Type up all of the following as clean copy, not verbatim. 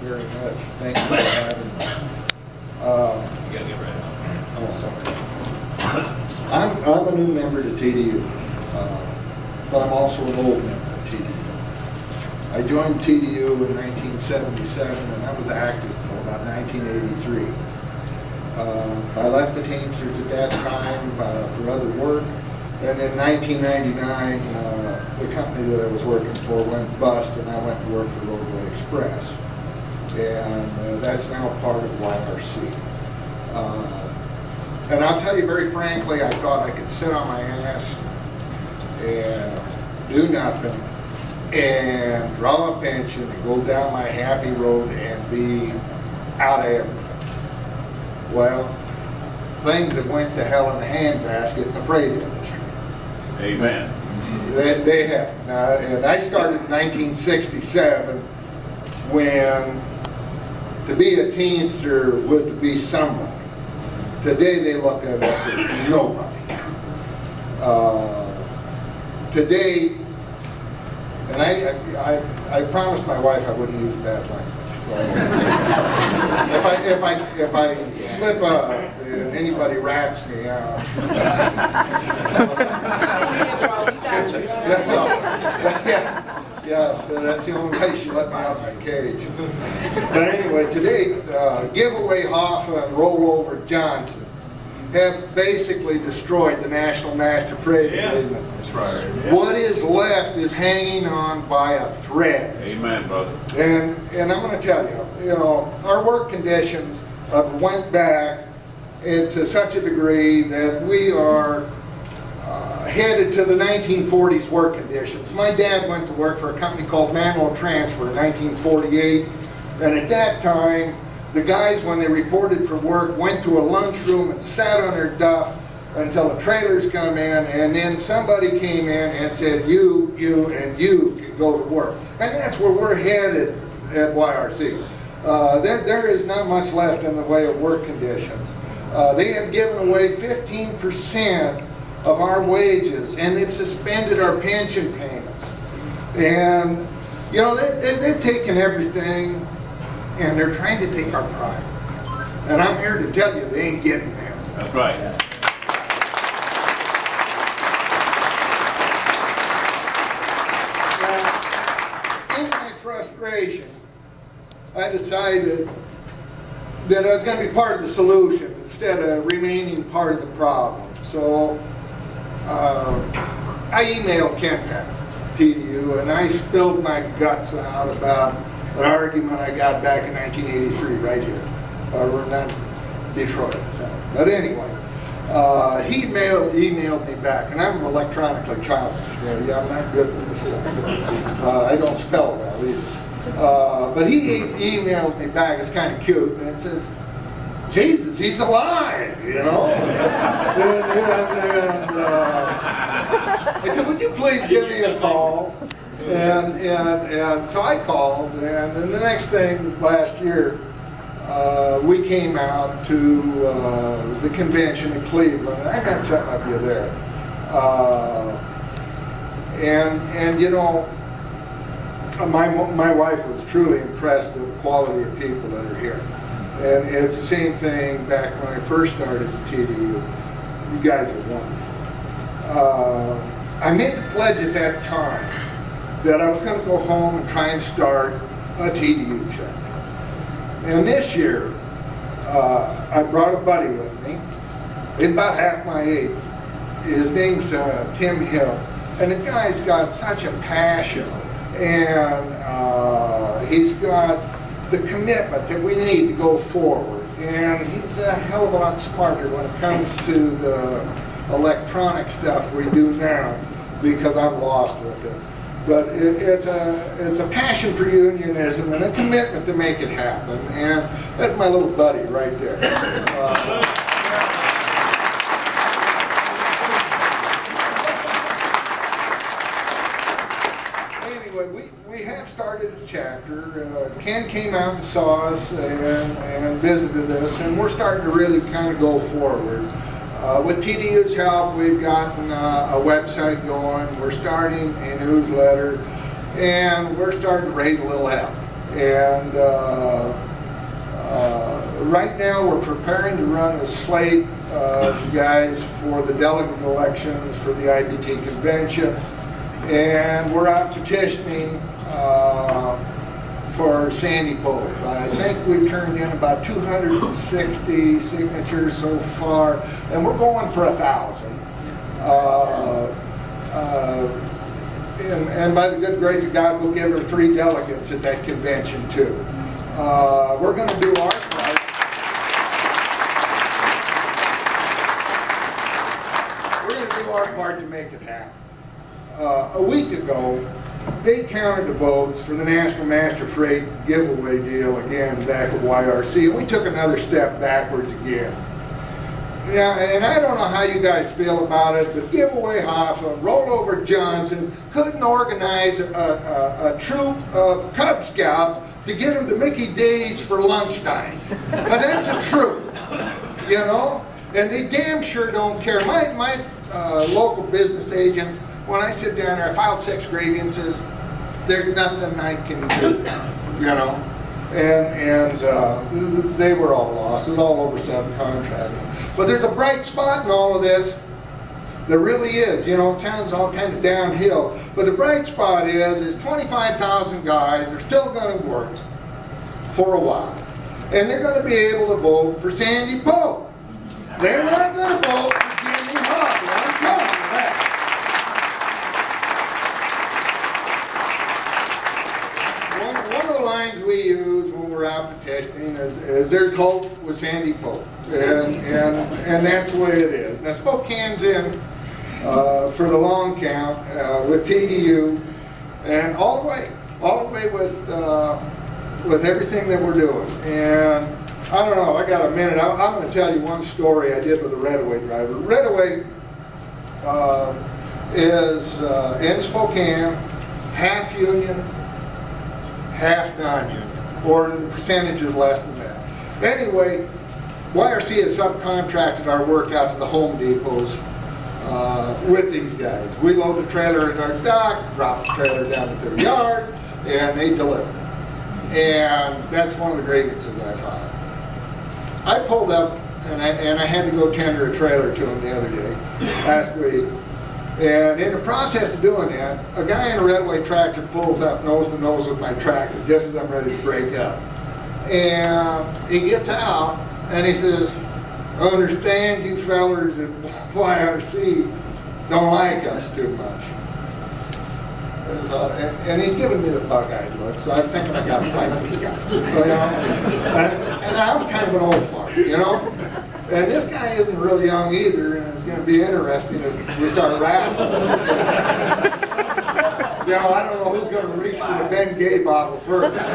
very much. Thank you for having me. You gotta get ready. I'm a new member to TDU, but I'm also an old member of TDU. I joined TDU in 1977, and I was active until about 1983. I left the Teamsters at that time for other work, and in 1999, the company that I was working for went bust, and I went to work for Roadway Express, and that's now part of YRC. And I'll tell you very frankly, I thought I could sit on my ass and do nothing and draw a pension and go down my happy road and be out of everything. Well, things that went to hell in the handbasket in the freight industry. Amen. They have. And I started in 1967 when to be a Teamster was to be somebody. Today they look at us as nobody. Today, and I promised my wife I wouldn't use bad language. So if I slip up and anybody rats me, yeah, that's the only way she let me out of my cage. But anyway, today, Giveaway Hoffa and Rollover Johnson have basically destroyed the National Master Freight Agreement. That's right. Yeah. What is left is hanging on by a thread. Amen, brother. And I'm going to tell you, our work conditions have went back to such a degree that we are headed to the 1940s work conditions. My dad went to work for a company called Manual Transfer in 1948, and at that time, the guys, when they reported for work, went to a lunchroom and sat on their duff until the trailers come in, and then somebody came in and said, you, and you can go to work. And that's where we're headed at YRC. There is not much left in the way of work conditions. They have given away 15% of our wages, and they've suspended our pension payments. And, they've taken everything, and they're trying to take our pride. And I'm here to tell you they ain't getting there. That's right. Now, in my frustration, I decided that I was going to be part of the solution instead of remaining part of the problem. So I emailed Ken Peck, TDU, and I spilled my guts out about an argument I got back in 1983 right here. We're not Detroit, but anyway, he emailed me back, and I'm electronically challenged. I'm not good with this stuff. I don't spell well either. But he emailed me back. It's kind of cute, and it says, Jesus, he's alive, I said, would you please give me a call? And so I called, and then the next thing last year, we came out to the convention in Cleveland, and I met some of you there. My wife was truly impressed with the quality of people that are here. And it's the same thing back when I first started at TDU. You guys are wonderful. I made a pledge at that time that I was going to go home and try and start a TDU chapter. And this year, I brought a buddy with me. He's about half my age. His name's Tim Hill. And the guy's got such a passion, and he's got the commitment that we need to go forward. And he's a hell of a lot smarter when it comes to the electronic stuff we do now, because I'm lost with it. But it's a passion for unionism and a commitment to make it happen. And that's my little buddy right there. Anyway, we have started a chapter. Ken came out and saw us and visited us, and we're starting to really kind of go forward. With TDU's help, we've gotten a website going. We're starting a newsletter, and we're starting to raise a little hell. And right now we're preparing to run a slate of guys for the delegate elections for the IBT convention. And we're out petitioning for Sandy Pope. I think we've turned in about 260 signatures so far, and we're going for 1,000. And by the good grace of God, we'll give her 3 delegates at that convention too. We're going to do our part. We're going to do our part to make it happen. A week ago, they counted the votes for the National Master Freight giveaway deal again back at YRC, and we took another step backwards again. Yeah, and I don't know how you guys feel about it, but Giveaway Hoffa, Rollover Johnson couldn't organize a troop of Cub Scouts to get them to Mickey D's for lunchtime. But that's a troop, you know? And they damn sure don't care. My local business agent, when I sit down there, I filed 6 grievances. There's nothing I can do, you know? And they were all lost. It was all over subcontracting. But there's a bright spot in all of this. There really is. You know, it sounds all kind of downhill. But the bright spot is 25,000 guys are still going to work for a while. And they're going to be able to vote for Sandy Pope. They're not going to vote for Jimmy Hoffa. I'm telling you that. One of the lines we use when we're out petitioning is there's hope with Sandy Pope. And that's the way it is. Now Spokane's in for the long count with TDU, and all the way with everything that we're doing. And I don't know, I got a minute. I'm going to tell you one story I did with a Reddaway driver. Reddaway is in Spokane, half union, half non-union, or the percentage is less than that. Anyway, YRC has subcontracted our work out to the Home Depots with these guys. We load the trailer in our dock, drop the trailer down at their yard, and they deliver. And that's one of the grievances I filed. I pulled up, and I had to go tender a trailer to them the other day, last week. And in the process of doing that, a guy in a Reddaway tractor pulls up nose to nose with my tractor just as I'm ready to break up. And he gets out, and he says, I understand you fellers at YRC don't like us too much. And he's giving me the bug-eyed look, so I'm thinking I got to fight this guy. But, and I'm kind of an old fart, you know? And this guy isn't real young either, and it's going to be interesting if we start wrestling. You know, I don't know who's going to reach for the Ben Gay bottle first. You know?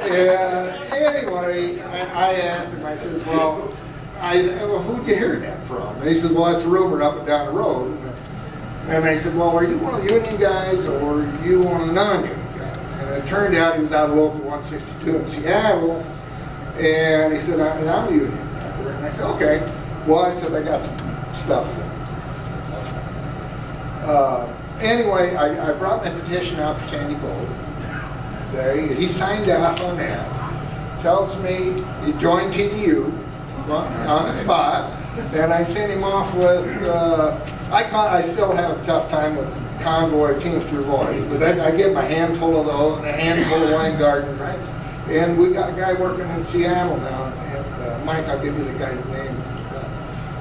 And anyway, I asked him, I said, well, who'd you hear that from? And he said, well, that's a rumor up and down the road. And I said, well, are you one of the union guys or are you one of the non-union guys? And it turned out he was out of Local 162 in Seattle. And he said, I'm a union member. And I said, okay. Well, I said, I got some stuff for you. Anyway, I brought my petition out for Sandy Pope. He signed off on that. Tells me he joined TDU on the spot. And I sent him off with, I still have a tough time with Convoy Teamster Voice, but I give him a handful of those and a handful of Weingarten rights. And we got a guy working in Seattle now, and Mike, I'll give you the guy's name.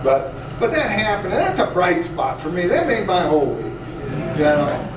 But that happened, and that's a bright spot for me. That made my whole week, you know.